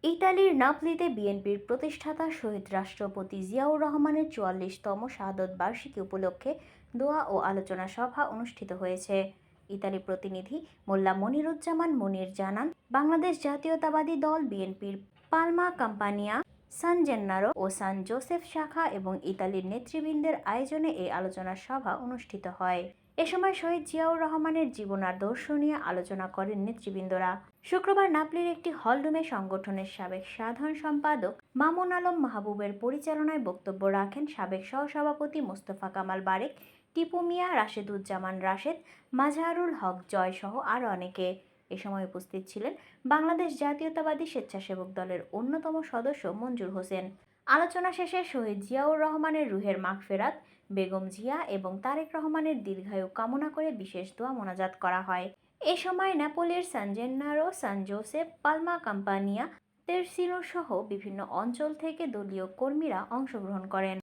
ইতালির নাপলিতে বিএনপির প্রতিষ্ঠাতা শহীদ রাষ্ট্রপতি জিয়াউর রহমানের ৪৪তম শাহাদত বার্ষিকী উপলক্ষে দোয়া ও আলোচনা সভা অনুষ্ঠিত হয়েছে। ইতালি প্রতিনিধি মোল্লা মনিরুজ্জামান মনির জানান, বাংলাদেশ জাতীয়তাবাদী দল বিএনপির পালমা কাম্পানিয়া, সান জেন্নারো ও সান জোসেফ শাখা এবং ইতালির নেতৃবৃন্দের আয়োজনে এই আলোচনা সভা অনুষ্ঠিত হয়। এ সময় শহীদ জিয়াউর রহমানের জীবনাদর্শ নিয়ে আলোচনা করেন নেতৃবৃন্দরা। শুক্রবার নাপলির একটি হলরুমে সংগঠনের সাবেক সাধারণ সম্পাদক মামুন আলম মাহবুবের পরিচালনায় বক্তব্য রাখেন সাবেক সহসভাপতি মোস্তফা কামাল বারেক, টিপু মিয়া, রাশেদুজ্জামান রাশেদ, মাজহারুল হক জয় সহ আরও অনেকে। এ সময় উপস্থিত ছিলেন বাংলাদেশ জাতীয়তাবাদী স্বেচ্ছাসেবক দলের অন্যতম সদস্য মঞ্জুর হোসেন। আলোচনা শেষে শহীদ জিয়াউর রহমানের রুহের মাগফেরাত, বেগম জিয়া এবং তারেক রহমানের দীর্ঘায়ু কামনা করে বিশেষ দোয়া মোনাজাত করা হয়। এ সময় নেপোলির সান জেন্নারো, সান জোসেফ, পালমা কাম্পানিয়া, তেরসিনো সহ বিভিন্ন অঞ্চল থেকে দলীয় কর্মীরা অংশগ্রহণ করেন।